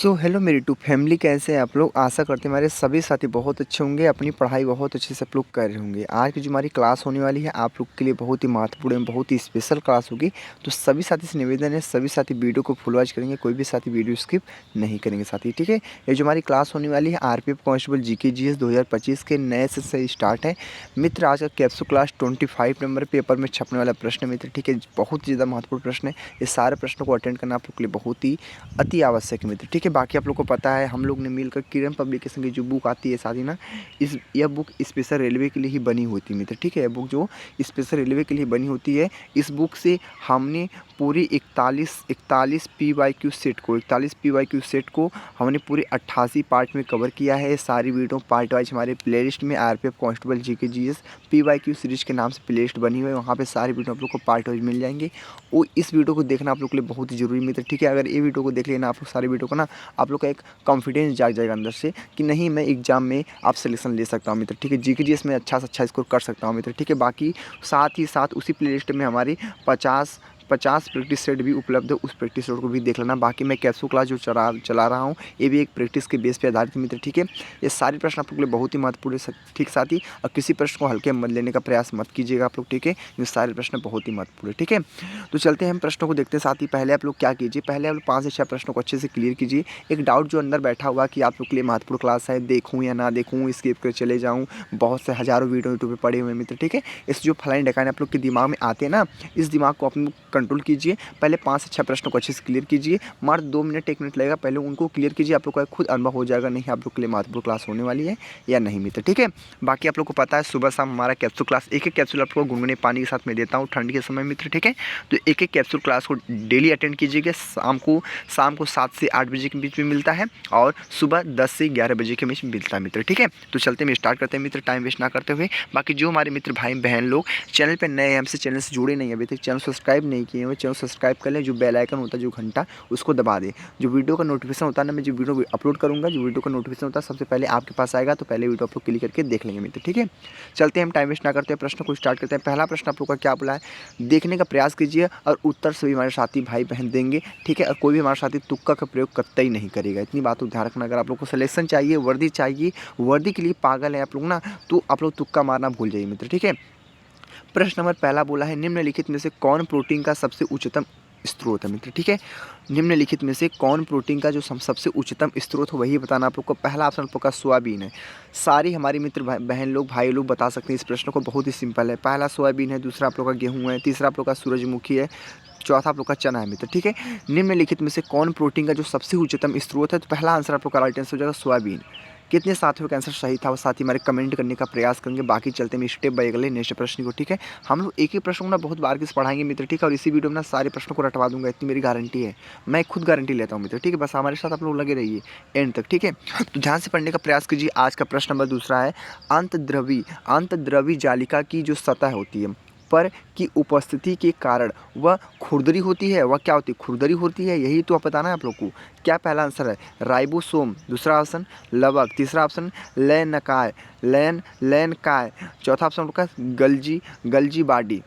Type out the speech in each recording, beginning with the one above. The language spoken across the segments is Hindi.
सो हेलो मेरी टू फैमिली, कैसे हैं आप लोग। आशा करते हैं हमारे सभी साथी बहुत अच्छे होंगे, अपनी पढ़ाई बहुत अच्छे से आप लोग कर रहे होंगे। आज की जो हमारी क्लास होने वाली है आप लोग के लिए बहुत ही महत्वपूर्ण एवं बहुत ही स्पेशल क्लास होगी। तो सभी साथी से निवेदन है, सभी साथी वीडियो को फुल वॉच करेंगे, कोई भी साथी वीडियो स्किप नहीं करेंगे साथी, ठीक है। ये जो हमारी क्लास होने वाली है आरपीएफ कांस्टेबल जीके जीएस 2025 के नए से स्टार्ट है मित्र। आज का कैप्सूल क्लास 25 नंबर पेपर में छपने वाला प्रश्न मित्र, ठीक है। बहुत ही ज़्यादा महत्वपूर्ण प्रश्न है। इस सारे प्रश्नों को अटेंड करना आप लोग के लिए बहुत ही अति आवश्यक है मित्र, ठीक है। बाकी आप लोग को पता है हम लोग ने मिलकर किरण पब्लिकेशन की जो बुक आती है साथी ना, यह बुक स्पेशल रेलवे के लिए ही बनी होती है मित्र, ठीक है। यह बुक जो स्पेशल रेलवे के लिए बनी होती है, इस बुक से हमने पूरी 41 PYQ सेट को 41 PYQ सेट को हमने पूरे 88 पार्ट में कवर किया है। सारी वीडियो पार्ट वाइज हमारे प्लेलिस्ट में RPF constable GK GS PYQ series के नाम से प्लेलिस्ट बनी हुई है, वहाँ पे सारी वीडियो आप लोग को पार्ट वाइज मिल जाएंगे। वो इस वीडियो को देखना आप लोग के लिए बहुत ही जरूरी मित्र, ठीक है। अगर ये वीडियो को देख लेना आप लोग सारी वीडियो को ना, आप लोग का एक कॉन्फिडेंस जाग जाएगा अंदर से कि नहीं मैं एग्जाम में आप सिलेक्शन ले सकता हूँ मित्र, ठीक है। जीके जीएस में अच्छा से अच्छा स्कोर कर सकता हूँ मित्र, ठीक है। बाकी साथ ही साथ उसी प्लेलिस्ट में हमारी 50 प्रैक्टिस सेट भी उपलब्ध है, उस प्रैक्टिस सेट को भी देख लेना। बाकी मैं कैप्सूल क्लास जो चला रहा हूँ ये भी एक प्रैक्टिस के बेस पे आधारित मित्र, ठीक है। ये सारे प्रश्न आप लोग के लिए बहुत ही महत्वपूर्ण है, ठीक साथ ही। और किसी प्रश्न को हल्के मत लेने का प्रयास मत कीजिएगा आप लोग, ठीक है। ये सारे प्रश्न बहुत ही महत्वपूर्ण है, ठीक है। तो चलते हैं हम प्रश्नों को देखते हैं साथ ही। पहले आप लोग क्या कीजिए, पहले आप लोग 5 से 6 प्रश्नों को अच्छे से क्लियर कीजिए। एक डाउट जो अंदर बैठा हुआ कि आप लोग के लिए महत्वपूर्ण क्लास है, देखूँ या ना देखूँ, स्किप कर चले जाऊँ, बहुत से हज़ारों वीडियो यूट्यूब पर पड़े हुए मित्र, ठीक है। इस जो फलाइन ढकाने आप लोग के दिमाग में आते हैं ना, इस दिमाग को अपने कंट्रोल कीजिए। पहले 5 से 6 प्रश्नों को अच्छे से क्लियर कीजिए। मात्र 2 मिनट 1 मिनट लगेगा, पहले उनको क्लियर कीजिए। आप लोग का खुद अनुभव हो जाएगा नहीं आप लोग के लिए महत्वपूर्ण क्लास होने वाली है या नहीं मित्र, ठीक है। बाकी आप लोग को पता है सुबह शाम हमारा कैप्सूल क्लास, एक कैप्सूल आपको गुनगुने पानी के साथ में देता हूँ ठंड के समय मित्र, ठीक है। तो एक कैप्सूल क्लास को डेली अटेंड कीजिएगा। शाम को 7 से 8 बजे के बीच में मिलता है और सुबह 10 से 11 बजे के बीच में मिलता है मित्र, ठीक है। तो चलते हैं स्टार्ट करते हैं मित्र, टाइम वेस्ट ना करते हुए। बाकी जो हमारे मित्र भाई बहन लोग चैनल पर नए हमसे चैनल से जुड़े नहीं अभी तक, चैनल सब्सक्राइब नहीं किए हुए, चैनल सब्सक्राइब कर लें। जो बेल आइकन होता है, जो घंटा, उसको दबा दें। जो वीडियो का नोटिफिकेशन होता है ना, मैं जो वीडियो अपलोड करूँगा, जो वीडियो का नोटिफिकेशन होता है सबसे पहले आपके पास आएगा, तो पहले वीडियो आप लोग क्लिक करके देख लेंगे मित्र, ठीक है। चलते हैं हम टाइम वेस्ट ना करते हैं, प्रश्न को स्टार्ट करते हैं। पहला प्रश्न आप लोग का क्या बोला है, देखने का प्रयास कीजिए और उत्तर सभी हमारे साथी भाई बहन देंगे, ठीक है। और कोई भी हमारे साथी तुक्का का प्रयोग कतई नहीं करेगा, इतनी बात को ध्यान रखना। अगर आप लोग को सिलेक्शन चाहिए, वर्दी चाहिए, वर्दी के लिए पागल है आप लोग ना, तो आप लोग तुक्का मारना भूल जाइए मित्र, ठीक है। प्रश्न नंबर पहला बोला है, निम्नलिखित में से कौन प्रोटीन का सबसे उच्चतम स्रोत है मित्र, ठीक है। निम्नलिखित में से कौन प्रोटीन का जो सबसे उच्चतम स्रोत हो वही बताना आप लोग को। पहला ऑप्शन आप लोग का सोयाबीन है। सारी हमारी मित्र बहन लोग भाई लोग बता सकते हैं इस प्रश्न को, बहुत ही सिंपल है। पहला सोयाबीन है, दूसरा आप लोग का गेहूँ है, तीसरा आप लोग का सूरजमुखी है, चौथा आप लोग का चना है मित्र, ठीक है। निम्नलिखित में से कौन प्रोटीन का जो सबसे उच्चतम स्रोत है, तो पहला आंसर आप लोग का राइट आंसर हो जाएगा सोयाबीन। कितने साथियों का आंसर सही था वो साथी हमारे कमेंट करने का प्रयास करेंगे। बाकी चलते हैं स्टेप बाय अगले नेक्स्ट प्रश्न को, ठीक है। हम लोग एक ही प्रश्न को ना बहुत बार किस पढ़ाएंगे मित्र, ठीक है। और इसी वीडियो में ना सारे प्रश्नों को रटवा दूंगा, इतनी मेरी गारंटी है, मैं खुद गारंटी लेता हूँ मित्र, ठीक है। बस हमारे साथ आप लोग लगे रहिए एंड तक, ठीक है। तो ध्यान से पढ़ने का प्रयास कीजिए। आज का प्रश्न नंबर दूसरा है, अंतद्रवी जालिका की जो सतह होती है पर की उपस्थिति के कारण वह खुरदरी होती है, वह क्या होती है, खुरदरी होती है, यही तो बताना है आप लोग को। क्या पहला आंसर है राइबोसोम, दूसरा ऑप्शन लवक, तीसरा ऑप्शन लैनकाय, चौथा ऑप्शन होगा गाल्जी बाल्डी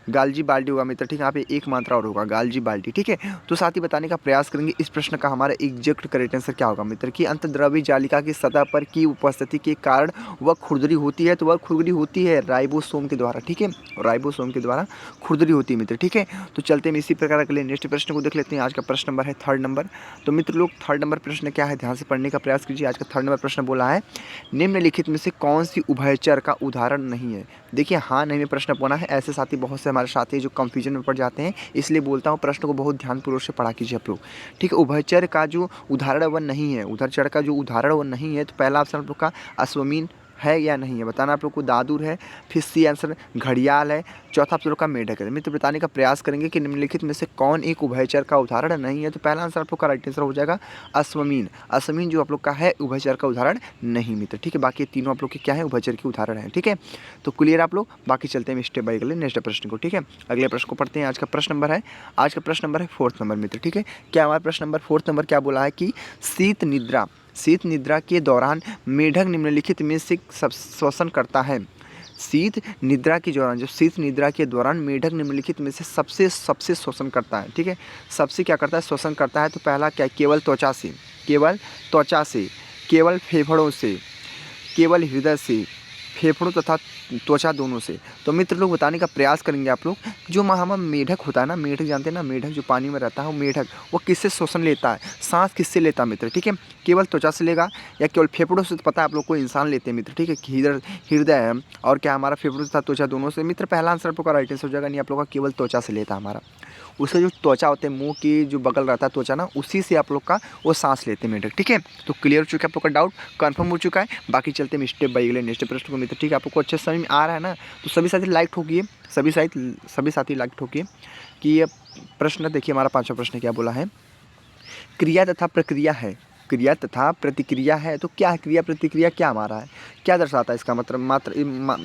होगा मित्र, ठीक है। यहाँ पे एक मात्रा और होगा गाल्जी बाल्डी, ठीक है। तो साथ ही बताने का प्रयास करेंगे इस प्रश्न का हमारा एग्जैक्ट करेक्ट आंसर क्या होगा मित्र, कि अंतद्रव्य जालिका की सतह पर की उपस्थिति के कारण वह खुरदरी होती है, तो वह खुरदरी होती है राइबोसोम के द्वारा, ठीक है। राइबोसोम के द्वारा खुरदरी होती है मित्र, ठीक है। तो चलते हैं इसी प्रकार के लिए नेक्स्ट प्रश्न को देख लेते हैं। आज का प्रश्न नंबर है 3rd नंबर। तो मित्र लोग 3rd नंबर प्रश्न क्या है, ध्यान से पढ़ने का प्रयास कीजिए। आज का 3rd नंबर प्रश्न बोला है, निम्नलिखित में से कौन सी उभयचर का उदाहरण नहीं है। देखिए हाँ नहीं में प्रश्न बना है, ऐसे साथी बहुत से हमारे साथी जो कंफ्यूजन में पड़ जाते हैं, इसलिए बोलता हूँ प्रश्न को बहुत ध्यानपूर्वक से पढ़ा कीजिए आप लोग, ठीक है। उभयचर का जो उदाहरण वन नहीं है, उभयचर का जो उदाहरण वन नहीं है, तो पहला ऑप्शन आप लोग का अश्वमीन है या नहीं है, बताना आप लोग को। दादुर है, फिर सी आंसर घड़ियाल है, चौथा आप लोग का मेढक है मित्र। बताने का प्रयास करेंगे कि निम्नलिखित में से कौन एक उभयचर का उदाहरण नहीं है, तो पहला आंसर आप लोग का राइट आंसर हो जाएगा अश्वमीन जो आप लोग का है उभयचर का उदाहरण नहीं मित्र, ठीक है। बाकी तीनों आप लोग के क्या है, उभयचर के उदाहरण है, ठीक है। तो क्लियर आप लोग। बाकी चलते हैं स्टेप बाय अगले नेक्स्ट प्रश्न को, ठीक है। अगले प्रश्न को पढ़ते हैं। आज का प्रश्न नंबर है 4th नंबर मित्र, ठीक है। क्या हमारा प्रश्न नंबर 4th नंबर क्या बोला है कि शीत निद्रा के दौरान मेढक निम्नलिखित में से श्वसन करता है। शीत निद्रा के दौरान मेढक निम्नलिखित में से सबसे श्वसन करता है, ठीक है। सबसे क्या करता है, श्वसन करता है। तो पहला क्या, केवल त्वचा से, केवल त्वचा से, केवल फेफड़ों से, केवल हृदय से, फेफड़ों तथा त्वचा दोनों से। तो मित्र लोग बताने का प्रयास करेंगे आप लोग, जो हमारा मेढक होता है ना, मेढक जानते हैं ना, मेढक जो पानी में रहता है वो मेढक, वो किससे श्वसन लेता है, सांस किससे लेता है मित्र, ठीक है। केवल त्वचा से लेगा या केवल फेफड़ों से, तो पता है आप लोग को इंसान लेते हैं मित्र, ठीक है। हृदय है और क्या हमारा फेफड़ों तथा त्वचा दोनों से। मित्र पहला आंसर आप लोग का राइट आंसर हो जाएगा, नहीं आप लोग का केवल त्वचा से लेता है हमारा। उसका जो त्वचा होते हैं, मुंह की जो बगल रहता है त्वचा ना, उसी से आप लोग का वो सांस लेते हैं मेढक, ठीक है। तो क्लियर हो चुका है आप लोग का डाउट, कंफर्म हो चुका है। बाकी चलते हैं स्टेप बाय अगले नेक्स्ट प्रश्न को मित्र, ठीक है। आप लोग को अच्छे समझ में आ रहा है ना, तो सभी साथी लाइक ठोकिए, सभी साथी लाइक ठोकिए कि ये प्रश्न देखिए। हमारा 5वां प्रश्न क्या बोला है, क्रिया तथा प्रक्रिया है, क्रिया तथा प्रतिक्रिया है। तो क्या है क्रिया प्रतिक्रिया, क्या हमारा है, क्या दर्शाता है इसका मतलब,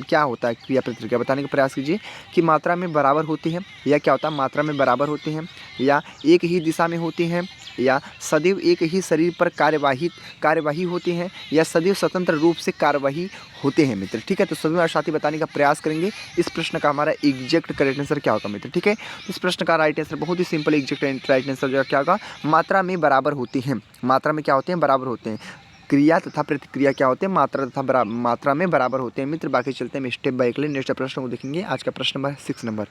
क्या होता है क्रिया प्रतिक्रिया, बताने का प्रयास कीजिए। कि मात्रा में बराबर होती है, या क्या होता है मात्रा में बराबर होती हैं, या एक ही दिशा में होती हैं, या सदैव एक ही शरीर पर कार्यवाही होती हैं, या सदैव स्वतंत्र रूप से कार्यवाही होते हैं मित्र, ठीक है। तो सभी हमारे साथी बताने का प्रयास करेंगे इस प्रश्न का हमारा एग्जैक्ट करेक्ट आंसर क्या होगा मित्र, ठीक है। इस प्रश्न का राइट आंसर बहुत ही सिंपल एग्जैक्ट राइट आंसर जो क्या होगा, मात्रा में बराबर होती हैं। मात्रा में क्या होते हैं, बराबर होते हैं। क्रिया तथा प्रतिक्रिया क्या होते हैं, मात्रा में बराबर होते हैं मित्र। बाकी चलते हैं स्टेप बाय अगले नेक्स्ट प्रश्न को देखेंगे। आज का प्रश्न नंबर 6 नंबर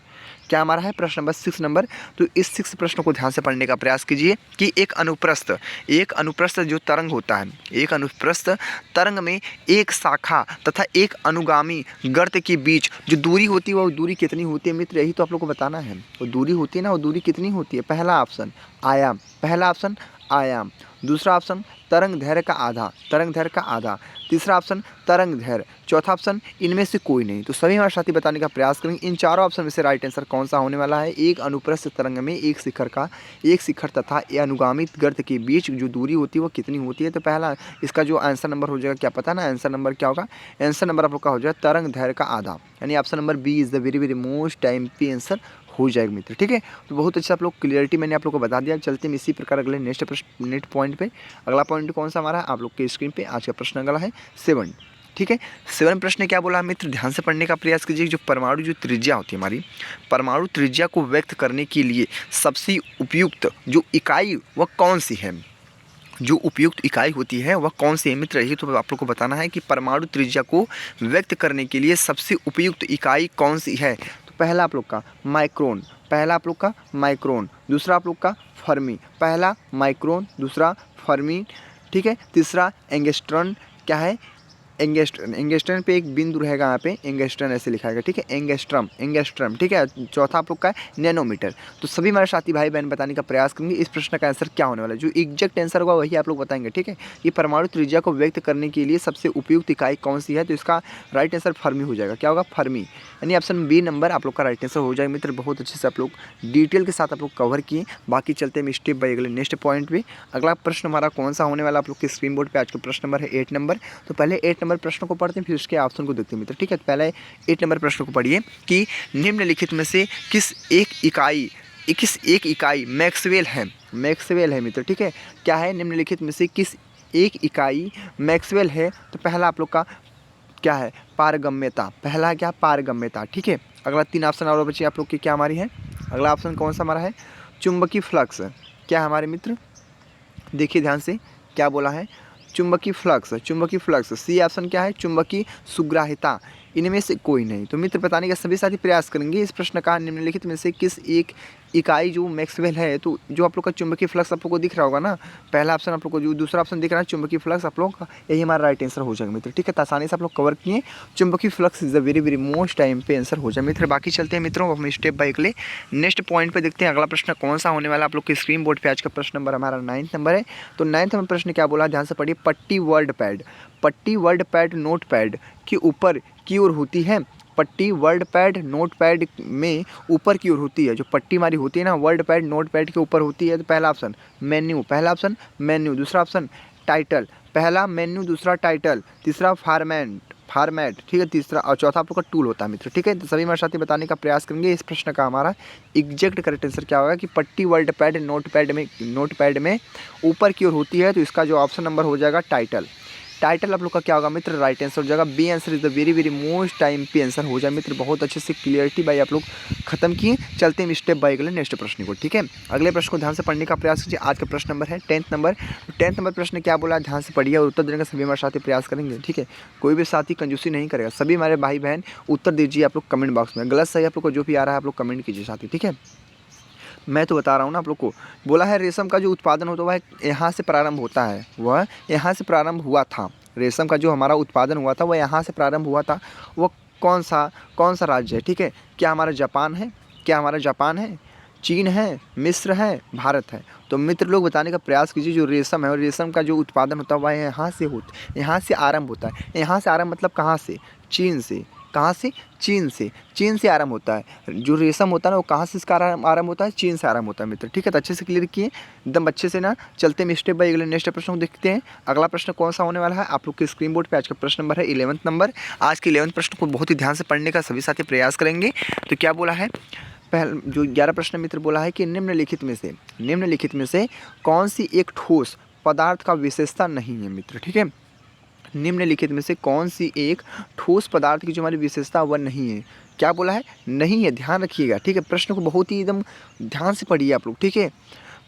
क्या हमारा है, प्रश्न नंबर 6 नंबर। तो इस 6 प्रश्न को ध्यान से पढ़ने का प्रयास कीजिए कि एक अनुप्रस्थ जो तरंग होता है, एक अनुप्रस्थ तरंग में एक शाखा तथा एक अनुगामी गर्त के बीच जो दूरी होती है वो दूरी कितनी होती है मित्र, यही तो आप लोग को बताना है। वो दूरी होती है ना, वो दूरी कितनी होती है। पहला ऑप्शन आयाम, दूसरा ऑप्शन तरंग दैर्घ्य का आधा, तीसरा ऑप्शन तरंग दैर्घ्य, चौथा ऑप्शन इनमें से कोई नहीं। तो सभी हमारे साथी बताने का प्रयास करेंगे इन चारों ऑप्शन में से राइट आंसर कौन सा होने वाला है। एक अनुप्रस्थ तरंग में एक शिखर तथा अनुगामी गर्त के बीच जो दूरी होती है वो कितनी होती है। तो पहला इसका जो आंसर नंबर हो जाएगा, क्या पता ना आंसर नंबर क्या होगा, आंसर नंबर आप लोग का हो जाएगा तरंग दैर्घ्य का आधा, यानी option number B is the very very most time पे आंसर हो जाएगा मित्र, ठीक है। तो बहुत अच्छा आप लोग क्लियरिटी मैंने आप लोग को बता दिया। चलते हैं इसी प्रकार अगले नेक्स्ट पॉइंट पे। अगला पॉइंट कौन सा हमारा है आप लोग के स्क्रीन पे। आज का प्रश्न अगला है 7, ठीक है। 7 प्रश्न क्या बोला है मित्र, ध्यान से पढ़ने का प्रयास कीजिए। जो परमाणु जो त्रिज्या होती है हमारी, परमाणु त्रिज्या को व्यक्त करने के लिए सबसे उपयुक्त जो इकाई वह कौन सी है, जो उपयुक्त इकाई होती है वह कौन सी है मित्र, यही तो आप लोग को बताना है कि परमाणु त्रिज्या को व्यक्त करने के लिए सबसे उपयुक्त इकाई कौन सी है। तो पहला आप लोग का माइक्रोन, दूसरा आप लोग का फर्मी, पहला माइक्रोन दूसरा फर्मी, ठीक है। तीसरा एंगस्ट्रॉन, क्या है एंगस्ट्रम पे एक बिंदु रहेगा यहाँ पे, एंगस्ट्रम ऐसे लिखा है, ठीक है। एंगस्ट्रम, ठीक है। चौथा आप लोग का है नैनोमीटर। तो सभी हमारे साथी भाई बहन बताने का प्रयास करेंगे इस प्रश्न का आंसर क्या होने वाला है। जो एग्जैक्ट आंसर होगा वही आप लोग बताएंगे, ठीक है। ये परमाणु त्रिज्या को व्यक्त करने के लिए सबसे उपयुक्त इकाई कौन सी है, तो इसका राइट आंसर फर्मी हो जाएगा। क्या होगा, फर्मी, यानी ऑप्शन बी नंबर आप लोग का राइट आंसर हो जाएगा मित्र। बहुत अच्छे से आप लोग डिटेल के साथ आप लोग कवर किए। बाकी चलते हैं स्टेप बाय अगले नेक्स्ट पॉइंट पे। अगला प्रश्न हमारा कौन सा होने वाला आप लोग के स्क्रीन बोर्ड पे। आज का प्रश्न नंबर है 8 नंबर। तो पहले 8 नंबर प्रश्न को पढ़ते हैं, फिर उसके ऑप्शन को देखते हैं मित्र, ठीक है। पहले 8 नंबर प्रश्न को पढ़िए कि निम्नलिखित में से किस एक इकाई मैक्सवेल है मित्र, ठीक है। क्या है, निम्नलिखित में से किस एक इकाई मैक्सवेल है। तो पहला आप लोग का क्या है, पारगम्यता, पहला क्या, पारगम्यता, ठीक है। अगला 3 ऑप्शन और बच्चे आप लोग की क्या हमारी है। अगला ऑप्शन कौन सा हमारा है, चुंबकीय फ्लक्स, क्या हमारे मित्र देखिए ध्यान से क्या बोला है, चुंबकीय फ्लक्स। सी ऑप्शन क्या है, चुंबकीय सुग्राहिता, इनमें से कोई नहीं। तो मित्र बताने का सभी साथी प्रयास करेंगे इस प्रश्न का निम्नलिखित में से किस एक इकाई जो मैक्सवेल है। तो जो आप लोग का चुंबकीय फ्लक्स आप लोग को दिख रहा होगा ना, पहला ऑप्शन आप लोग को, जो दूसरा ऑप्शन दिख रहा है चुंबकीय फ्लक्स आप लोग का, यही हमारा राइट आंसर हो जाएगा मित्र, ठीक है। तो आसानी से आप लोग कवर किए, चुंबकीय flux is the very very most time पे आंसर हो जाए मित्र। बाकी चलते हैं मित्रों हम स्टेप बाय अगले नेक्स्ट पॉइंट पे देखते हैं अगला प्रश्न कौन सा होने वाला आप लोग के स्क्रीन बोर्ड पे। आज का प्रश्न नंबर हमारा 9 नंबर है। तो 9 नंबर प्रश्न क्या बोला, ध्यान से पढ़िए। पट्टी वर्ड पैड नोट पैड के ऊपर की ओर होती है। पट्टी वर्ड पैड नोट पैड में ऊपर की ओर होती है। जो पट्टी हमारी होती है ना, वर्ड पैड नोट पैड के ऊपर होती है। तो पहला ऑप्शन मेन्यू, दूसरा ऑप्शन टाइटल, पहला मेन्यू दूसरा टाइटल, तीसरा फॉर्मेट, ठीक है, तीसरा और चौथा आप लोग का टूल होता है मित्र, ठीक है। तो सभी हमारे साथी बताने का प्रयास करेंगे इस प्रश्न का हमारा एग्जैक्ट करेक्ट आंसर क्या होगा कि पट्टी वर्ड पैड नोट पैड में ऊपर की ओर होती है। तो इसका जो ऑप्शन नंबर हो जाएगा टाइटल, टाइटल आप लोग का क्या होगा मित्र, राइट आंसर हो जाएगा। B answer is the very very most time answer हो जाए मित्र। बहुत अच्छे से क्लियरिटी बाई आप लोग खत्म किए। चलते हैं स्टेप बाय अगले नेक्स्ट प्रश्न को, ठीक है। अगले प्रश्न को ध्यान से पढ़ने का प्रयास कीजिए। आज का प्रश्न नंबर है 10th नंबर। 10th नंबर प्रश्न क्या बोला, ध्यान से पढ़िए और उत्तर देने का सभी हमारे साथी प्रयास करेंगे, ठीक है। कोई भी साथी कंजूसी नहीं करेगा। सभी हमारे भाई बहन उत्तर दीजिए आप लोग कमेंट बॉक्स में। गलत सही आप लोग को जो भी आ रहा है आप लोग कमेंट कीजिए साथी, ठीक है। मैं तो बता रहा हूँ ना आप लोग को। बोला है रेशम का जो उत्पादन होता है वह यहाँ से प्रारंभ होता है, वह यहाँ से प्रारंभ हुआ था। रेशम का जो हमारा उत्पादन हुआ था वह यहाँ से प्रारंभ हुआ था। वो कौन सा राज्य है, ठीक है। क्या हमारा जापान है, क्या हमारा जापान है, चीन है, मिस्र है, भारत है। तो मित्र लोग बताने का प्रयास कीजिए जो रेशम है और रेशम का जो उत्पादन होता है वह यहाँ से आरंभ होता है। यहाँ से आरंभ मतलब कहाँ से, चीन से। कहाँ से, चीन से। चीन से आरंभ होता है जो रेशम होता है ना, वो कहाँ से इसका आरंभ होता है, चीन से आरंभ होता है मित्र, ठीक है। तो अच्छे से क्लियर किए एकदम अच्छे से ना। चलते हैं स्टेप बाय अगले नेक्स्ट प्रश्न को देखते हैं। अगला प्रश्न कौन सा होने वाला है आप लोग के स्क्रीन बोर्ड पे। आज का प्रश्न नंबर है 11th नंबर। आज के 11th प्रश्न को बहुत ही ध्यान से पढ़ने का सभी साथी प्रयास करेंगे। तो क्या बोला है, पहले जो 11 प्रश्न मित्र बोला है कि निम्नलिखित में से कौन सी एक ठोस पदार्थ का विशेषता नहीं है मित्र, ठीक है। निम्नलिखित में से कौन सी एक ठोस पदार्थ की जो हमारी विशेषता वह नहीं है। क्या बोला है, नहीं है, ध्यान रखिएगा, ठीक है। प्रश्न को बहुत ही एकदम ध्यान से पढ़िए आप लोग, ठीक है।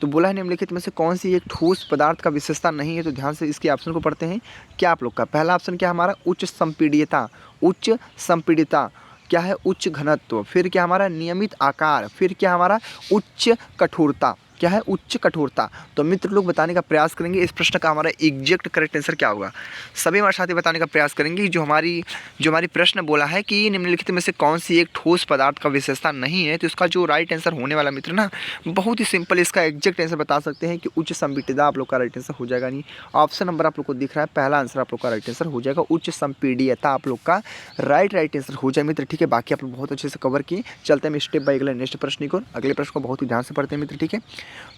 तो बोला है निम्नलिखित में से कौन सी एक ठोस पदार्थ का विशेषता नहीं है। तो ध्यान से इसके ऑप्शन को पढ़ते हैं। क्या आप लोग का पहला ऑप्शन क्या हमारा, उच्च संपीड्यता। उच्च संपीड्यता क्या है, उच्च घनत्व। फिर क्या हमारा, नियमित आकार। फिर क्या हमारा, उच्च कठोरता। क्या है, उच्च कठोरता। तो मित्र लोग बताने का प्रयास करेंगे इस प्रश्न का हमारा एग्जैक्ट करेक्ट आंसर क्या होगा। सभी हमारे साथी बताने का प्रयास करेंगे जो हमारी प्रश्न बोला है कि निम्नलिखित में से कौन सी एक ठोस पदार्थ का विशेषता नहीं है। तो इसका जो राइट आंसर होने वाला मित्र ना, बहुत ही सिंपल इसका एग्जैक्ट आंसर बता सकते हैं कि उच्च संपीड्यता आप लोग का राइट आंसर हो जाएगा। नहीं, ऑप्शन नंबर आप लोग को दिख रहा है, पहला आंसर आप लोग का राइट आंसर हो जाएगा। उच्च संपीड्यता आप लोग का राइट आंसर हो जाए मित्र, ठीक है। बाकी आप लोग बहुत अच्छे से कवर किए। चलते हैं स्टेप बाय अगले नेक्स्ट प्रश्न को। अगले प्रश्न को बहुत ही ध्यान से पढ़ते हैं मित्र, ठीक है।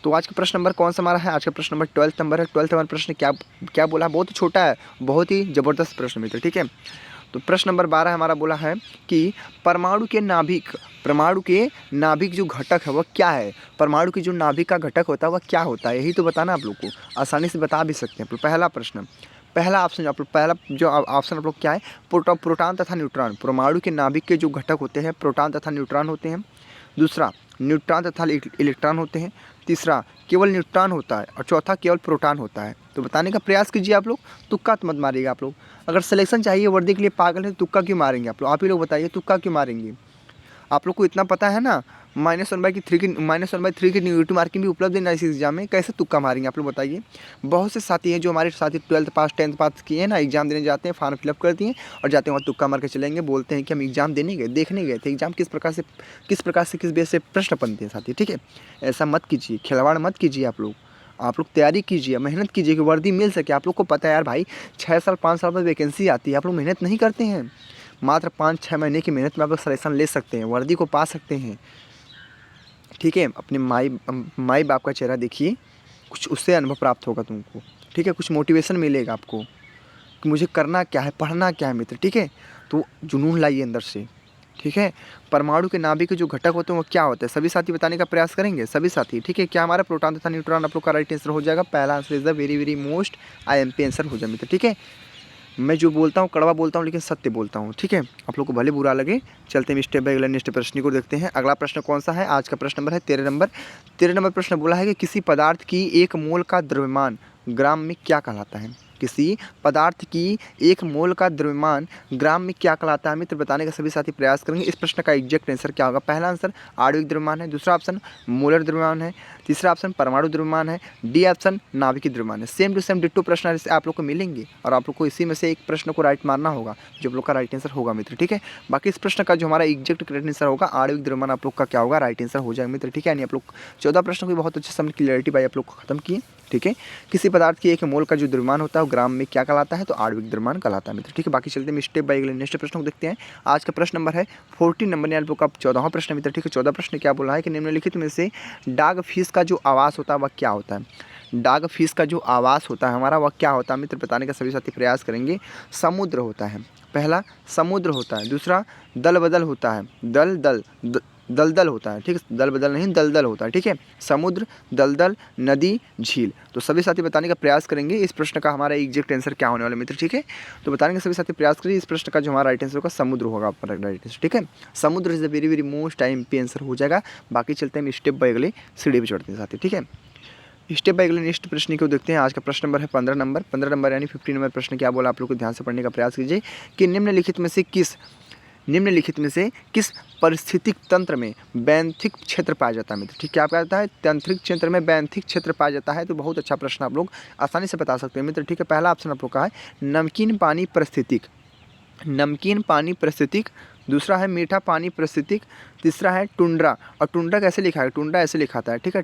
तो आज का प्रश्न नंबर कौन सा हमारा है, आज का प्रश्न नंबर 12th नंबर है। 12th नंबर प्रश्न क्या बोला, बहुत ही छोटा है, बहुत ही जबरदस्त प्रश्न मित्र, ठीक है। तो प्रश्न नंबर 12 हमारा बोला है कि परमाणु के नाभिक जो घटक है वह क्या है। परमाणु की जो नाभिक का घटक होता है वह क्या होता है, यही तो बताना आप लोग को। आसानी से बता भी सकते हैं। पहला प्रश्न, पहला ऑप्शन आप लोग, पहला जो ऑप्शन आप लोग क्या है, प्रोटॉन तथा न्यूट्रॉन। परमाणु के नाभिक के जो घटक होते हैं प्रोटॉन तथा न्यूट्रॉन होते हैं। दूसरा, न्यूट्रॉन तथा इलेक्ट्रॉन होते हैं। तीसरा, केवल न्यूट्रॉन होता है। और चौथा, केवल प्रोटॉन होता है। तो बताने का प्रयास कीजिए आप लोग, तुक्का मत मारिएगा आप लोग। अगर सिलेक्शन चाहिए वर्दी के लिए पागल है तो तुक्का क्यों मारेंगे आप लोग, आप ही लोग बताइए, तुक्का क्यों मारेंगे। आप लोग को इतना पता है ना, -1/3 की नेगेटिव मार्किंग भी उपलब्ध है ना इस एग्जाम में, कैसे तुक्का मारेंगे आप लोग बताइए। बहुत से साथी हैं जो हमारे साथी 12th पास 10th पास किए हैं ना, एग्जाम देने जाते हैं, फॉर्म फिलअप करती हैं और जाते हैं वहाँ तुक्का मार के चलेंगे, बोलते हैं कि हम एग्जाम देने गए, देखने गए थे एग्जाम किस प्रकार से किस बेस से प्रश्न बनते हैं साथी, ठीक है। ऐसा मत कीजिए, खिलवाड़ मत कीजिए आप लोग तैयारी कीजिए, मेहनत कीजिए कि वर्दी मिल सके। आप लोग को पता है यार भाई, 6 साल 5 साल बाद वैकेंसी आती है, आप लोग मेहनत नहीं करते हैं। मात्र 5-6 महीने की मेहनत में आप लोग सिलेक्शन ले सकते हैं, वर्दी को पा सकते हैं, ठीक है। अपने माई बाप का चेहरा देखिए, कुछ उससे अनुभव प्राप्त होगा तुमको, ठीक है। कुछ मोटिवेशन मिलेगा आपको कि मुझे करना क्या है, पढ़ना क्या है मित्र, ठीक है। तो जुनून लाइए अंदर से, ठीक है। परमाणु के नाभिक के जो घटक होते हैं वो क्या होता है, सभी साथी बताने का प्रयास करेंगे, सभी साथी, ठीक है। क्या हमारा प्रोटॉन तथा न्यूट्रॉन आप लोग का राइट आंसर हो जाएगा। पहला answer is the very very most IMP answer हो जाए मित्र, ठीक है। मैं जो बोलता हूँ कड़वा बोलता हूँ लेकिन सत्य बोलता हूँ, ठीक है। आप लोग को भले बुरा लगे। चलते हैं स्टेप बाय अगला नेक्स्ट प्रश्न को देखते हैं। अगला प्रश्न कौन सा है, आज का प्रश्न नंबर है 13 नंबर। 13 नंबर प्रश्न बोला है कि किसी पदार्थ की एक मोल का द्रव्यमान ग्राम में क्या कहलाता है। किसी पदार्थ की एक मोल का द्रव्यमान ग्राम में क्या कहलाता है मित्र, बताने का सभी साथी प्रयास करेंगे। इस प्रश्न का एग्जैक्ट आंसर क्या होगा। पहला आंसर आणविक द्रव्यमान है, दूसरा ऑप्शन मोलर द्रव्यमान है, तीसरा ऑप्शन परमाणु द्रव्यमान है, डी ऑप्शन नाभिकीय द्रव्यमान है। सेम टू सेम डिट्टो प्रश्न आप लोग को मिलेंगे और आप लोग को इसी में से एक प्रश्न को राइट मारना होगा जो आप लोग का राइट आंसर होगा मित्र, ठीक है। बाकी इस प्रश्न का जो हमारा एग्जैक्ट करेक्ट आंसर होगा आणविक द्रव्यमान आप लोग का क्या होगा, राइट आंसर हो जाएगा मित्र, ठीक है। यानी आप लोग 14 प्रश्नों की बहुत अच्छे से क्लियरिटी बाई आप लोग को खत्म किए, ठीक है। किसी पदार्थ की एक मोल का जो द्रव्यमान होता है वो ग्राम में क्या कहलाता है, तो आणविक द्रव्यमान कहलाता है मित्र, ठीक है। बाकी चलते हैं स्टेप बाय अगले नेक्स्ट प्रश्न को देखते हैं। आज का प्रश्न नंबर है 14 नंबर, आप लोग का 14वां प्रश्न मित्र, ठीक है। 14 प्रश्न क्या बोला है कि निम्नलिखित में से डॉग फिश का जो आवास होता है वह क्या होता है। डॉग फिश का जो आवास होता है हमारा वह क्या होता है मित्र, बताने का सभी साथी प्रयास करेंगे। समुद्र होता है, पहला समुद्र होता है, दूसरा दल बदल होता है, दलदल होता है, ठीक है, दल बदल नहीं, दलदल होता है, ठीक है। समुद्र, दलदल, नदी, झील। तो सभी साथी बताने का प्रयास करेंगे इस प्रश्न का हमारा एग्जैक्ट आंसर क्या होने वाला मित्र, ठीक है। तो बताने का सभी साथी प्रयास करिए। इस प्रश्न का जो हमारा राइट आंसर होगा समुद्र होगा आपका राइट आंसर, ठीक है। समुद्र is the very very most IMP answer हो जाएगा। बाकी चलते हैं स्टेप बाय अगले सीढ़ी पर चढ़ते हैं साथी, ठीक है। स्टेप बाय अगले नेक्स्ट प्रश्न को देखते हैं। आज का प्रश्न नंबर है 15 नंबर यानी 15 नंबर प्रश्न क्या बोला आप लोग को ध्यान से पढ़ने का प्रयास कीजिए कि निम्नलिखित में से किस पारिस्थितिक तंत्र में बैंथिक क्षेत्र पाया जाता है मित्र, ठीक है। क्या कहता है, तंत्रिक क्षेत्र में बैंथिक क्षेत्र पाया जाता है। तो बहुत अच्छा प्रश्न आप लोग आसानी से बता सकते हैं मित्र, ठीक है। पहला ऑप्शन आप लोग का है नमकीन पानी पारिस्थितिक, दूसरा है मीठा पानी पारिस्थितिक, तीसरा है टुंड्रा। और टुंड्रा कैसे लिखा है, टुंड्रा ऐसे लिखा था, ठीक है।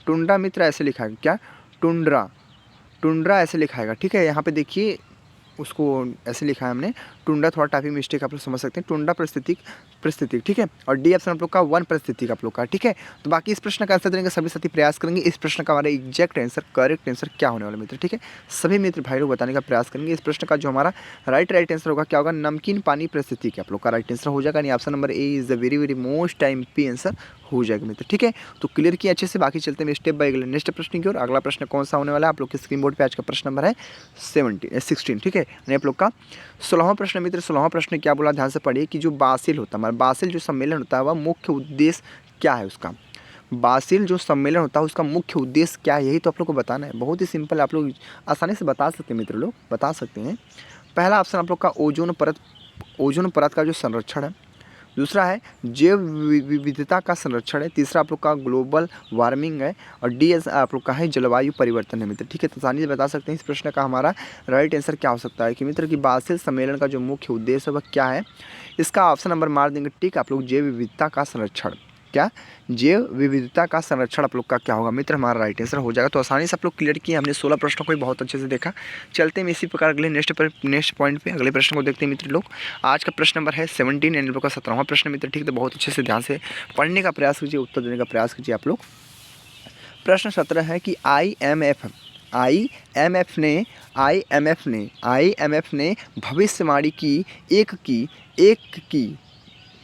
टुंड्रा मित्र ऐसे लिखा है, क्या, टुंड्रा ऐसे लिखा है, ठीक है। यहाँ पे देखिए उसको ऐसे लिखा है हमने, टुंड्रा, थोड़ा टाइपिंग मिस्टेक आप लोग समझ सकते हैं, टुंड्रा परिस्थितिक, ठीक है। और डी ऑप्शन आप लोग का 1 परिस्थितिक आप लोग का, ठीक है। तो बाकी इस प्रश्न का आंसर देने का सभी साथी प्रयास करेंगे। इस प्रश्न का हमारा एग्जैक्ट आंसर, करेक्ट आंसर क्या होने वाला मित्र, ठीक है। सभी मित्र भाई लोग बताने का प्रयास करेंगे। इस प्रश्न का जो हमारा राइट आंसर होगा क्या होगा, नमकीन पानी परिस्थितिक आप लोग का राइट आंसर हो जाएगा। यानी option number A is the very very most IMP answer हो जाएगा मित्र, ठीक है। तो क्लियर किया अच्छे से। बाकी चलते हैं स्टेप बाय अगले नेक्स्ट प्रश्न की ओर। अगला प्रश्न कौन सा होने वाला है आप लोग के स्क्रीन बोर्ड पे, आज का प्रश्न नंबर है 16, ठीक है। यानी आप लोग का 16वां प्रश्न मित्र। 16वां प्रश्न क्या बोला, ध्यान से पढ़िए कि जो बासिल होता है, हमारा बासिल जो सम्मेलन होता है वह मुख्य उद्देश्य क्या है उसका। बासिल जो सम्मेलन होता है उसका मुख्य उद्देश्य क्या है, यही तो आप लोग को बताना है। बहुत ही सिंपल, आप लोग आसानी से बता सकते हैं मित्र, लोग बता सकते हैं। पहला ऑप्शन आप लोग का ओजोन परत का जो संरक्षण है, दूसरा है जैव विविधता का संरक्षण है, तीसरा आप लोग का ग्लोबल वार्मिंग है, और डी आप लोग का है जलवायु परिवर्तन है मित्र, ठीक है। तो आसानी से बता सकते हैं इस प्रश्न का हमारा राइट आंसर क्या हो सकता है कि मित्र कि बासिल सम्मेलन का जो मुख्य उद्देश्य है वह क्या है। इसका ऑप्शन नंबर मार देंगे, ठीक, आप लोग जैव विविधता का संरक्षण, क्या, जैव विविधता का संरक्षण आप लोग का क्या होगा मित्र, हमारा राइट आंसर हो जाएगा। तो आसानी से आप लोग क्लियर किए, हमने 16 प्रश्नों को भी बहुत अच्छे से देखा। चलते हैं इसी प्रकार अगले नेक्स्ट पॉइंट पे, अगले प्रश्न को देखते हैं मित्र लोग। आज का प्रश्न नंबर है 17 यानी लोग का 17वां प्रश्न मित्र, ठीक है। तो बहुत अच्छे से ध्यान से पढ़ने का प्रयास कीजिए, उत्तर देने का प्रयास कीजिए आप लोग। प्रश्न 17 है कि IMF ने भविष्यवाणी की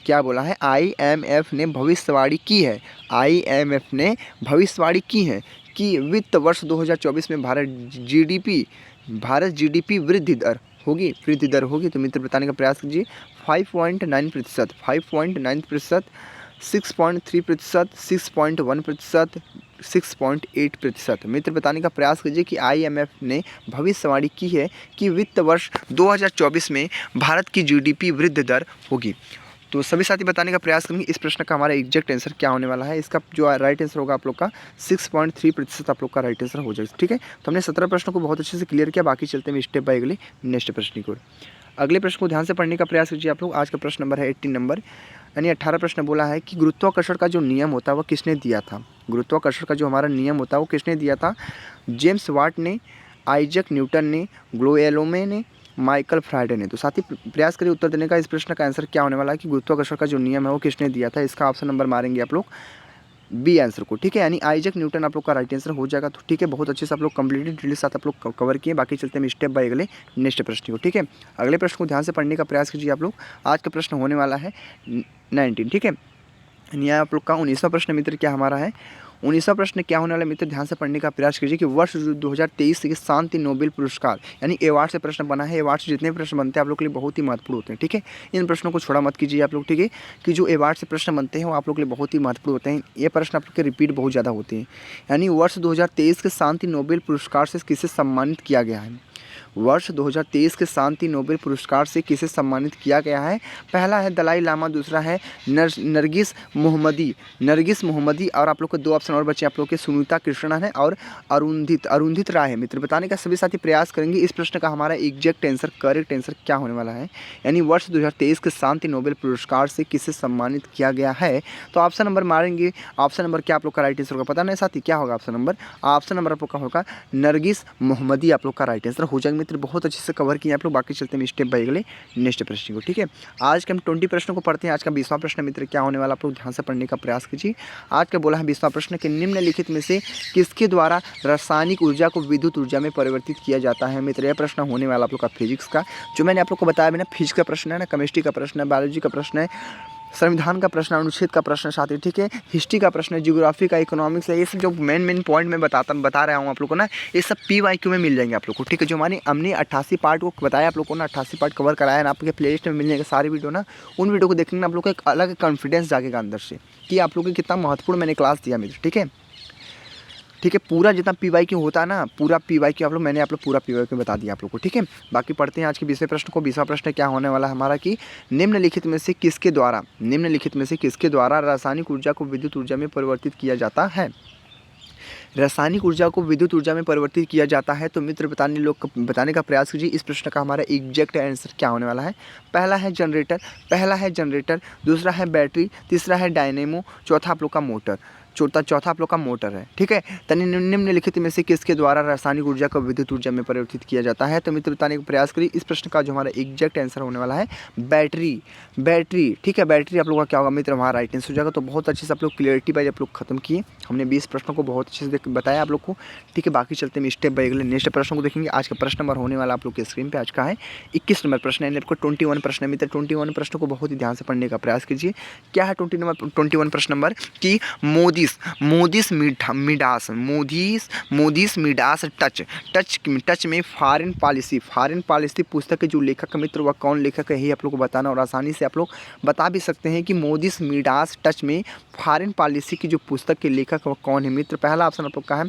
क्या बोला है, IMF ने भविष्यवाणी की है, IMF ने भविष्यवाणी की है कि वित्त वर्ष 2024 में भारत GDP वृद्धि दर होगी। तो मित्र बताने का प्रयास कीजिए। 5.9%, 5.9%, 6.3%, 6.1%, 6.8%। मित्र बताने का प्रयास कीजिए कि IMF ने भविष्यवाणी की है कि वित्त वर्ष 2024 में भारत की GDP वृद्धि दर होगी। तो सभी साथी बताने का प्रयास करेंगे इस प्रश्न का हमारा एग्जैक्ट आंसर क्या होने वाला है। इसका जो राइट आंसर होगा आप लोग का 6.3% आप लोग का राइट आंसर हो जाएगा, ठीक है। तो हमने 17 प्रश्नों को बहुत अच्छे से क्लियर किया। बाकी चलते हैं स्टेप बाय अगले नेक्स्ट प्रश्न की ओर। अगले प्रश्न को ध्यान से पढ़ने का प्रयास कीजिए आप लोग। आज का प्रश्न नंबर है 18 नंबर यानी 18 प्रश्न बोला है कि गुरुत्वाकर्षण का जो नियम होता है वह किसने दिया था। गुरुत्वाकर्षण का जो हमारा नियम होता है वो किसने दिया था, जेम्स वाट ने, आइजैक न्यूटन ने, ग्लोएलोमे ने, माइकल फ्राइडे ने। तो साथी प्रयास करिए उत्तर देने का। इस प्रश्न का आंसर क्या होने वाला है कि गुरुत्वाकर्षण का जो नियम है वो किसने दिया था। इसका ऑप्शन नंबर मारेंगे आप लोग बी आंसर को, ठीक है। यानी आइजैक न्यूटन आप लोग का राइट आंसर हो जाएगा। तो ठीक है, बहुत अच्छे से आप लोग कंप्लीट डिटेल साथ आप लोग कवर किए। बाकी चलते हैं स्टेप बाय अगले नेक्स्ट प्रश्न को, ठीक है। अगले प्रश्न को ध्यान से पढ़ने का प्रयास कीजिए आप लोग। आज का प्रश्न होने वाला है 19, ठीक है। यानी आप लोग का 19वां प्रश्न मित्र क्या हमारा है, 19वां प्रश्न क्या होने वाला मित्र, ध्यान से पढ़ने का प्रयास कीजिए कि वर्ष 2023 के शांति नोबेल पुरस्कार यानी अवार्ड से प्रश्न बना है। अवार्ड से जितने प्रश्न बनते हैं आप लोग के लिए बहुत ही महत्वपूर्ण होते हैं, ठीक है। इन प्रश्नों को छोड़ा मत कीजिए आप लोग, ठीक है, कि जो अवार्ड से प्रश्न बनते हैं वो आप लोग के लिए बहुत ही महत्वपूर्ण होते हैं। ये प्रश्न आप लोग के रिपीट बहुत ज़्यादा होते हैं। यानी वर्ष 2023 के शांति नोबेल पुरस्कार से किसे सम्मानित किया गया है। वर्ष 2023 के शांति नोबेल पुरस्कार से किसे सम्मानित किया गया है। पहला है दलाई लामा, दूसरा है नरगिस मोहम्मदी, और आप लोग को 2 ऑप्शन और बचे आप लोग के, सुनीता कृष्णन है और अरुंधित राय है। मित्र बताने का सभी साथी प्रयास करेंगे इस प्रश्न का हमारा एग्जैक्ट आंसर, करेक्ट आंसर क्या होने वाला है। यानी वर्ष 2023 के शांति नोबेल पुरस्कार से किसे सम्मानित किया गया है। तो ऑप्शन नंबर मारेंगे। ऑप्शन नंबर क्या आप लोग का राइट आंसर होगा पता नहीं साथी, क्या होगा ऑप्शन नंबर आप लोग का होगा नरगिस मोहम्मदी आप लोग का राइट आंसर हो जाएगा। मित्र बहुत अच्छे से कवर किए आप लोग। बाकी चलते हैं स्टेप बाय अगले नेक्स्ट प्रश्न को, ठीक है। आज के हम 20 प्रश्नों को पढ़ते हैं। आज का 20वां प्रश्न मित्र क्या होने वाला, आप लोग ध्यान से पढ़ने का प्रयास कीजिए। आज का बोला है 20वां प्रश्न कि निम्नलिखित में से किसके द्वारा रासायनिक ऊर्जा को विद्युत ऊर्जा में परिवर्तित किया जाता है। मित्र यह प्रश्न होने वाला आप लोग का फिजिक्स का, जो मैंने आप लोग को बताया मैंने, फिजिक्स का प्रश्न है ना, केमिस्ट्री का प्रश्न है, बायोलॉजी का प्रश्न है, संविधान का प्रश्न, अनुच्छेद का प्रश्न साथ ही, ठीक है, हिस्ट्री का प्रश्न, ज्योग्राफी का, इकोनॉमिक्स है, ये सब जो मेन पॉइंट मैं बता रहा हूँ आप लोगों को ना, ये सब PYQ में मिल जाएंगे आप लोग को, ठीक है। जो हमने 88 पार्ट को बताया आप लोग को ना, 88 पार्ट कवर कराया ना, आपके प्लेलिस्ट में मिल जाएंगे सारी वीडियो ना। उन वीडियो को देखने आप लोग को एक अलग कॉन्फिडेंस जागेगा अंदर से कि आप लोग को कितना महत्वपूर्ण मैंने क्लास दिया मित्र, ठीक है। ठीक है, पूरा जितना PYQ होता है ना, पूरा PYQ मैंने आप लोग पूरा PYQ बता दिया आप लोग को, ठीक है। बाकी पढ़ते हैं आज के 20वें प्रश्न को। 20वां प्रश्न क्या होने वाला है हमारा कि निम्नलिखित में से किसके द्वारा रासायनिक ऊर्जा को विद्युत ऊर्जा में परिवर्तित किया जाता है। रासायनिक ऊर्जा को विद्युत ऊर्जा में परिवर्तित किया जाता है, तो मित्र बताने का प्रयास कीजिए। इस प्रश्न का हमारा एग्जैक्ट आंसर क्या होने वाला है। पहला है जनरेटर, दूसरा है बैटरी, तीसरा है डायनेमो, चौथा आप लोग का मोटर है, ठीक है। तनि निम्नलिखित में से किसके द्वारा रासायनिक ऊर्जा को विद्युत ऊर्जा में परिवर्तित किया जाता है, तो मित्र बताने का प्रयास करिए। इस प्रश्न का जो हमारा एग्जैक्ट आंसर होने वाला है बैटरी, ठीक है। बैटरी आप लोग का क्या होगा मित्र, हमारा राइट आंसर हो जाएगा। तो बहुत अच्छे से आप लोग क्लियरिटी वाइज आप लोग खत्म किए। हमने 20 प्रश्नों को बहुत अच्छे से बताया आप लोग को, ठीक है। बाकी चलते हैं स्टेप बाय अगले नेक्स्ट प्रश्न को देखेंगे। आज का प्रश्न नंबर होने वाला आप लोग के स्क्रीन पे आज का है 21 नंबर प्रश्न है। आपको 21 प्रश्न है मित्र। 21 प्रश्न को बहुत ही ध्यान से पढ़ने का प्रयास कीजिए। क्या है 21 प्रश्न नंबर कि मोदीस मिडास टच में फॉरेन पॉलिसी पुस्तक के जो लेखक मित्र वह कौन लेखक है, ये आप लोग को बताना, और आसानी से आप लोग बता भी सकते हैं कि मोदीस मिडास टच में फॉरेन पॉलिसी की जो पुस्तक के लेखक वह कौन है मित्र। पहला ऑप्शन आप लोग का है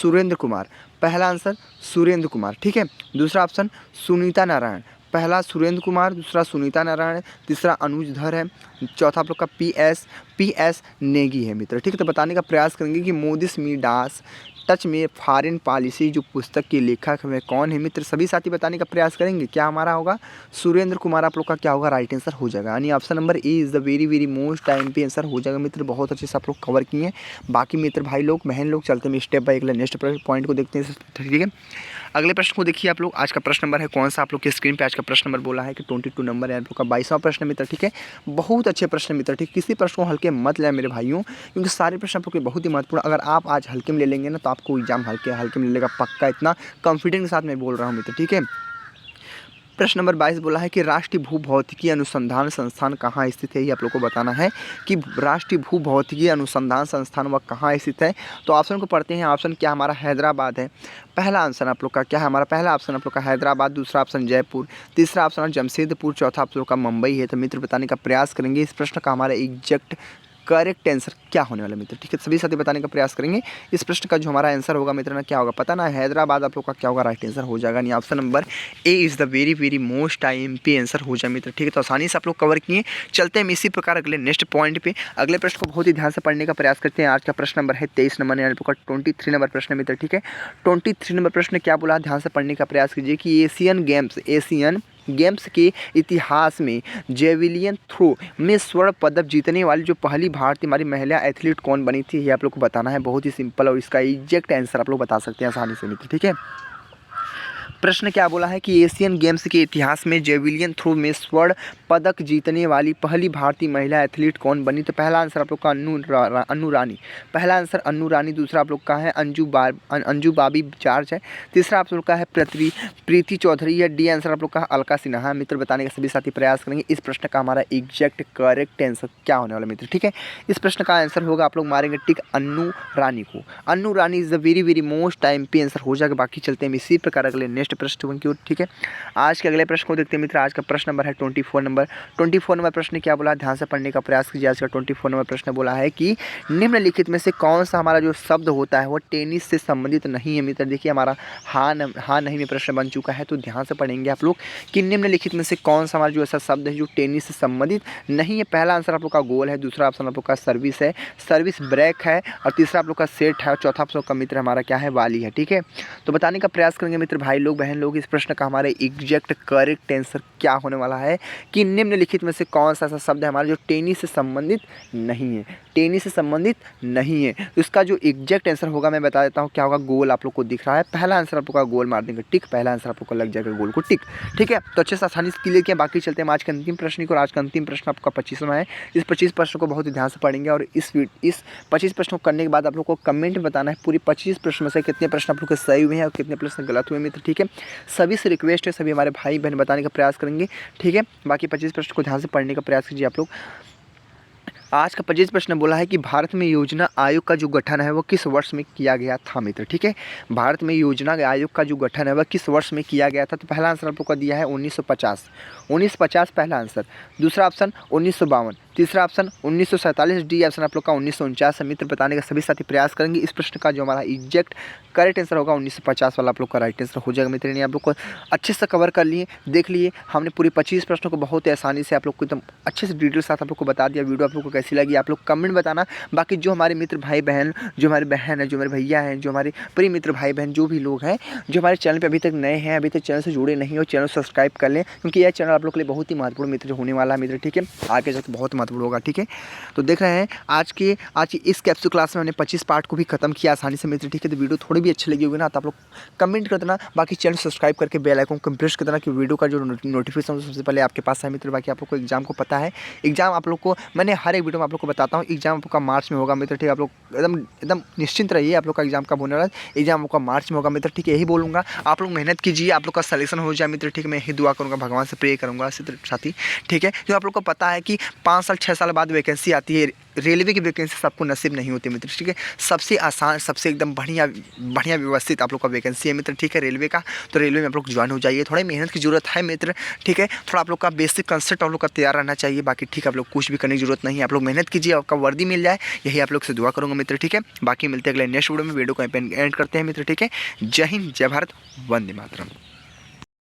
सुरेंद्र कुमार, पहला आंसर सुरेंद्र कुमार, ठीक है। दूसरा ऑप्शन सुनीता नारायण, पहला सुरेंद्र कुमार, दूसरा सुनीता नारायण, तीसरा अनुज धर है, चौथा आप लोग का पीएस नेगी है मित्र, ठीक है। तो बताने का प्रयास करेंगे कि मोदीस मिडास टच में फॉरेन पॉलिसी जो पुस्तक के लेखक है कौन है मित्र। सभी साथी बताने का प्रयास करेंगे। क्या हमारा होगा सुरेंद्र कुमार आप लोग का क्या होगा राइट आंसर हो जाएगा, यानी option number A is the very most time पे आंसर हो जाएगा मित्र। बहुत अच्छे से आप लोग कवर किए हैं। बाकी मित्र भाई लोग बहन लोग चलते हैं स्टेप बाय अगले नेक्स्ट पॉइंट को देखते हैं, ठीक है। अगले प्रश्न को देखिए आप लोग। आज का प्रश्न नंबर है कौन सा, आप लोग के स्क्रीन पे आज का प्रश्न नंबर बोला है कि 22 नंबर है आप लोग का 22वां प्रश्न मित्र, ठीक है। बहुत अच्छे प्रश्न मित्र, ठीक। किसी प्रश्न को हल्के मत लें मेरे भाइयों, क्योंकि सारे प्रश्न आप लोग के बहुत ही महत्वपूर्ण। अगर आप आज हल्के में ले लेंगे ना तो आपको एग्जाम हल्के में लेगा पक्का, इतना कॉन्फिडेंस के साथ मैं बोल रहा हूँ मित्र, ठीक है। प्रश्न नंबर 22 बोला है कि राष्ट्रीय भूभौतिकी अनुसंधान संस्थान कहाँ स्थित है। ये आप लोग को बताना है कि राष्ट्रीय भूभौतिकी अनुसंधान संस्थान वह कहाँ स्थित है। तो ऑप्शन को पढ़ते हैं। ऑप्शन क्या हमारा हैदराबाद है, पहला आंसर आप लोग का क्या है हमारा पहला ऑप्शन आप लोग का हैदराबाद, दूसरा ऑप्शन जयपुर, तीसरा ऑप्शन जमशेदपुर, चौथा आप लोग का मुंबई है। तो मित्र बताने का प्रयास करेंगे इस प्रश्न का हमारा एग्जैक्ट करेक्ट आंसर क्या होने वाला मित्र, ठीक है। सभी साथी बताने का प्रयास करेंगे। इस प्रश्न का जो हमारा आंसर होगा मित्र ना क्या होगा पता ना, हैदराबाद आप लोग का क्या होगा राइट आंसर हो जाएगा, यानी option number A is the very most IMP answer हो जाए मित्र, ठीक है। तो आसानी से आप लोग कवर किए। चलते हैं इसी प्रकार अगले नेक्स्ट पॉइंट पे। अगले प्रश्न को बहुत ही ध्यान से पढ़ने का प्रयास करते हैं। आज का प्रश्न नंबर है 23 नंबर, यानी आप लोग का 23 नंबर प्रश्न मित्र, ठीक है। 23 नंबर प्रश्न क्या बोला, ध्यान से पढ़ने का प्रयास कीजिए कि एशियन गेम्स के इतिहास में जेवलिन थ्रो में स्वर्ण पदक जीतने वाली जो पहली भारतीय हमारी महिला एथलीट कौन बनी थी, ये आप लोग को बताना है। बहुत ही सिंपल और इसका एग्जैक्ट आंसर आप लोग बता सकते हैं आसानी से मित्र, ठीक है। प्रश्न क्या बोला है कि एशियन गेम्स के इतिहास में जेवलिन थ्रो में स्वर्ण पदक जीतने वाली पहली भारतीय महिला एथलीट कौन बनी। तो पहला आंसर आप लोग का अन्नू रानी, पहला आंसर अन्नू रानी, दूसरा आप लोग का है अंजू बाबी जॉर्ज है, तीसरा आप लोग का है प्रीति चौधरी है, डी आंसर आप लोग का अलका सिन्हा। मित्र बताने का सभी साथी प्रयास करेंगे इस प्रश्न का हमारा एग्जैक्ट करेक्ट आंसर क्या होने वाला मित्र, ठीक है। इस प्रश्न का आंसर होगा आप लोग मारेंगे टिक अन्नू रानी को। Annu Rani is the very most IMP answer हो जाएगा। बाकी चलते हैं इसी प्रकार अगले नेक्स्ट प्रश्न की ओर, ठीक है। आज के अगले प्रश्न को देखते हैं मित्र। आज का प्रश्न नंबर है 24 नंबर प्रश्न क्या बोला, ध्यान से पढ़ने का प्रयास कीजिए। आज का 24 नंबर प्रश्न बोला है कि निम्नलिखित में से कौन सा हमारा जो शब्द होता है वो टेनिस से संबंधित नहीं है मित्र। देखिए हमारा हाँ नहीं में प्रश्न बन चुका है, तो ध्यान से पढ़ेंगे आप लोग कि निम्नलिखित में से कौन सा हमारा जो ऐसा शब्द है जो टेनिस से संबंधित नहीं है। पहला आंसर आप लोग का गोल है, दूसरा ऑप्शन आप लोग का सर्विस है, सर्विस ब्रेक है, और तीसरा आप लोग का सेट है, और चौथा आप लोग का मित्र हमारा क्या है वाली है, ठीक है। तो बताने का प्रयास करेंगे मित्र भाई लोग बहन लोग इस प्रश्न का हमारे एग्जैक्ट करेक्ट आंसर क्या होने वाला है कि निम्नलिखित में से कौन सा ऐसा शब्द है हमारा जो टेनिस से संबंधित नहीं है, टेनिस से संबंधित नहीं है। तो इसका जो एग्जैक्ट आंसर होगा मैं बता देता हूँ क्या होगा। गोल आप लोग को दिख रहा है, पहला आंसर आप लोग का गोल मार देंगे टिक, पहला आंसर आप लोग को लग जाएगा गोल को टिक, ठीक है। तो अच्छे से आसानी से क्लियर किया। बाकी चलते हैं आज के अंतिम प्रश्न को। आज का अंतिम प्रश्न आपका 25वां है। इस 25 प्रश्न को बहुत ही ध्यान से पढ़ेंगे और इस 25 प्रश्नों को करने के बाद आप लोग को कमेंट बताना है पूरी 25 प्रश्न में से कितने प्रश्न आप लोग के सही हुए हैं और कितने प्रश्न गलत हुए मित्र, ठीक है। सभी से रिक्वेस्ट है, सभी हमारे भाई बहन बताने का प्रयास करेंगे, ठीक है। बाकी 25 प्रश्न को ध्यान से पढ़ने का प्रयास कीजिए आप लोग। आज का 25 प्रश्न बोला है कि भारत में योजना आयोग का जो गठन है वो किस वर्ष में किया गया था मित्र। ठीक है, भारत में योजना आयोग का जो गठन है वह किस वर्ष में किया गया था। तो पहला आंसर आप लोग का दिया है 1950 पहला आंसर। दूसरा ऑप्शन 1952, तीसरा ऑप्शन 1947, डी ऑप्शन आप लोग का 1949 है मित्र। बताने का सभी साथी प्रयास करेंगे। इस प्रश्न का जो हमारा एग्जैक्ट करेक्ट आंसर होगा 1950 वाला आप लोग का राइट आंसर हो जाएगा मित्र। आप लोग को अच्छे से कवर कर लिए, देख लिए हमने पूरी 25 प्रश्नों को बहुत ही आसानी से आप लोग को एकदम अच्छे से डिटेल साथ आप लोग को बता दिया। वीडियो आप लोग को कैसी लगी आप लोग कमेंट बताना। बाकी जो हमारे मित्र भाई बहन, जो हमारे बहन है, जो हमारे भैया हैं, जो हमारे प्रिय मित्र भाई बहन जो भी लोग हैं जो हमारे चैनल पे अभी तक नए हैं, अभी तक चैनल से जुड़े नहीं हो, चैनल सब्सक्राइब कर लें, क्योंकि यह चैनल आप लोग के लिए बहुत ही महत्वपूर्ण मित्र होने वाला है मित्र। ठीक है, आगे जाकर बहुत महत्वपूर्ण होगा। ठीक है, तो देख रहे हैं आज की इस कैप्सूल क्लास में हमने 25 पार्ट को भी खत्म किया आसानी से मित्र। ठीक है, तो वीडियो थोड़ी भी अच्छी लगी होगी ना तो आप लोग कमेंट कर देना। बाकी चैनल सब्सक्राइब करके बेल आइकन को प्रेस कर देना कि वीडियो का जो नोटिफिकेशन सबसे पहले आपके पास है मित्र। बाकी आप लोग को एग्जाम को पता है, एग्जाम आप लोग को मैंने हर एक वीडियो में आप लोग को बताता हूँ, एग्जाम आपका मार्च में होगा मित्र। ठीक है, आप लोग एकदम एकदम निश्चिंत रहिए, आप लोग का एग्जाम कब होने वाला है, एग्जाम आपका मार्च में होगा मित्र। ठीक है, यही बोलूँगा, आप लोग मेहनत कीजिए, आप लोग का सिलेक्शन हो जाए मित्र। ठीक है, मैं यही दुआ करूँगा, भगवान से प्रे करूँगा साथी। ठीक है, जो आप लोग को पता है कि 5 साल 6 साल बाद वैकेंसी आती है, रेलवे की वैकेंसी सबको नसीब नहीं होती मित्र। ठीक है, सबसे आसान, सबसे एकदम बढ़िया व्यवस्थित आप लोग का वैकेंसी है मित्र। ठीक है, रेलवे का, तो रेलवे में आप लोग ज्वाइन हो जाइए। थोड़ी मेहनत की जरूरत है मित्र। ठीक है, थोड़ा आप लोग का बेसिक कंसेप्ट आप लोग का तैयार रहना चाहिए। बाकी ठीक है, आप लोग कुछ भी करने की जरूरत नहीं है, आप लोग मेहनत कीजिए, आपका वर्दी मिल जाए, यही आप लोग से दुआ करूँगा मित्र। ठीक है, बाकी मिलते हैं अगले नेक्स्ट वीडियो में। वीडियो को एंड करते हैं मित्र। ठीक है, जय हिंद, जय भारत, वंदे मातरम।